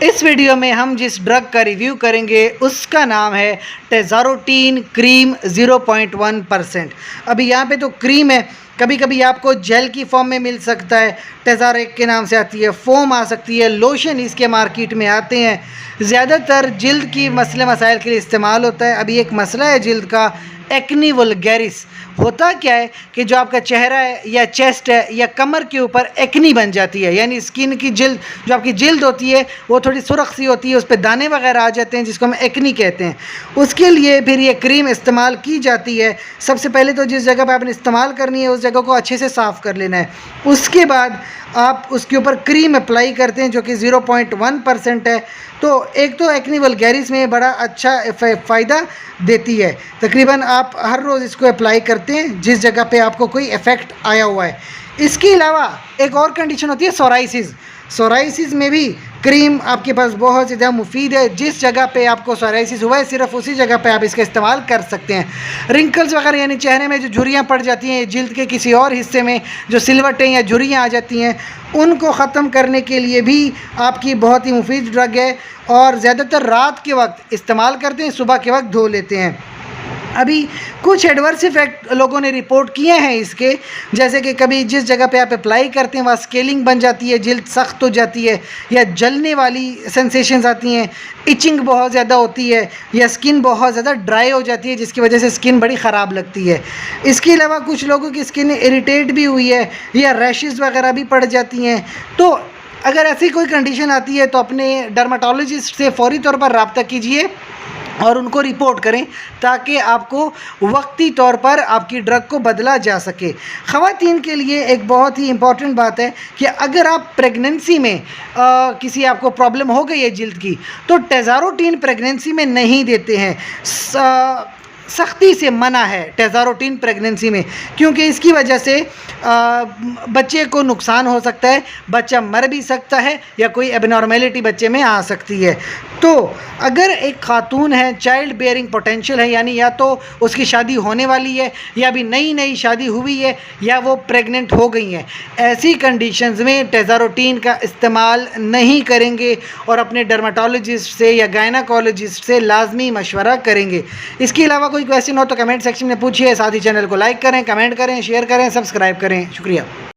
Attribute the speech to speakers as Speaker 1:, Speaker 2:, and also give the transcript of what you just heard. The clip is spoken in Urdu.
Speaker 1: اس ویڈیو میں ہم جس ڈرگ کا ریویو کریں گے اس کا نام ہے ٹیزاروٹین کریم 0.1%۔ ابھی یہاں پہ تو کریم ہے، کبھی کبھی آپ کو جیل کی فارم میں مل سکتا ہے، ٹیزاریک کے نام سے آتی ہے، فوم آ سکتی ہے، لوشن اس کے مارکیٹ میں آتے ہیں۔ زیادہ تر جلد کی مسئلے مسائل کے لیے استعمال ہوتا ہے۔ ابھی ایک مسئلہ ہے جلد کا، ایکنی ولگیرس۔ ہوتا کیا ہے کہ جو آپ کا چہرہ ہے یا چیسٹ ہے یا کمر کے اوپر ایکنی بن جاتی ہے، یعنی اسکن کی جلد، جو آپ کی جلد ہوتی ہے وہ تھوڑی سرخ سی ہوتی ہے، اس پہ دانے وغیرہ آ جاتے ہیں جس کو ہم ایکنی کہتے ہیں۔ اس کے لیے پھر یہ کریم استعمال کی جاتی ہے۔ سب سے پہلے تو جس جگہ پہ آپ نے استعمال کرنی ہے اس جگہ کو اچھے سے صاف کر لینا ہے۔ اس کے بعد آپ اس کے اوپر کریم اپلائی کرتے ہیں جو کہ 0.1% ہے۔ تو ایک تو ایکنی ولگیرس میں بڑا اچھا فائدہ دیتی ہے۔ تقریباً آپ ہر روز اس کو اپلائی کرتے ہیں جس جگہ پہ آپ کو کوئی ایفیکٹ آیا ہوا ہے۔ اس کے علاوہ ایک اور کنڈیشن ہوتی ہے سورائسس۔ سورائسس میں بھی کریم آپ کے پاس بہت زیادہ مفید ہے۔ جس جگہ پہ آپ کو سورائسس ہوا ہے صرف اسی جگہ پہ آپ اس کا استعمال کر سکتے ہیں۔ رنکلز وغیرہ یعنی چہرے میں جو جھریاں پڑ جاتی ہیں جلد کے کسی اور حصے میں، جو سلوٹیں یا جھریاں آ جاتی ہیں، ان کو ختم کرنے کے لیے بھی آپ کی بہت ہی مفید ڈرگ ہے، اور زیادہ تر رات کے وقت استعمال کرتے ہیں، صبح کے وقت دھو لیتے ہیں۔ ابھی کچھ ایڈورس ایفیکٹ لوگوں نے رپورٹ کیے ہیں اس کے، جیسے کہ کبھی جس جگہ پہ آپ اپلائی کرتے ہیں وہاں اسکیلنگ بن جاتی ہے، جلد سخت ہو جاتی ہے، یا جلنے والی سینسیشنز آتی ہیں، ایچنگ بہت زیادہ ہوتی ہے، یا اسکن بہت زیادہ ڈرائی ہو جاتی ہے جس کی وجہ سے اسکن بڑی خراب لگتی ہے۔ اس کے علاوہ کچھ لوگوں کی اسکن اریٹیٹ بھی ہوئی ہے، یا ریشز وغیرہ بھی پڑ جاتی ہیں۔ تو اگر ایسی کوئی کنڈیشن آتی ہے تو اپنے ڈرماٹولوجسٹ سے فوری طور پر رابطہ کیجیے اور ان کو رپورٹ کریں تاکہ آپ کو وقتی طور پر آپ کی ڈرگ کو بدلا جا سکے۔ خواتین کے لیے ایک بہت ہی امپورٹنٹ بات ہے کہ اگر آپ پریگننسی میں کسی آپ کو پرابلم ہو گئی ہے جلد کی، تو ٹیزاروٹین پریگننسی میں نہیں دیتے ہیں۔ سختی سے منع ہے ٹیزاروٹین پریگننسی میں، کیونکہ اس کی وجہ سے بچے کو نقصان ہو سکتا ہے، بچہ مر بھی سکتا ہے، یا کوئی ایب نارمیلٹی بچے میں آ سکتی ہے۔ تو اگر ایک خاتون ہے، چائلڈ بیئرنگ پوٹینشیل ہے، یعنی یا تو اس کی شادی ہونے والی ہے، یا ابھی نئی شادی ہوئی ہے، یا وہ پریگننٹ ہو گئی ہیں، ایسی کنڈیشنز میں ٹیزاروٹین کا استعمال نہیں کریں گے، اور اپنے ڈرماٹولوجسٹ سے یا گائناکولوجسٹ سے لازمی مشورہ کریں گے۔ اس کے علاوہ کوئی کویسچن ہو تو کمنٹ سیکشن میں پوچھیے، ساتھ ہی چینل کو لائک کریں، کمنٹ کریں، شیئر کریں، سبسکرائب کریں۔ شکریہ۔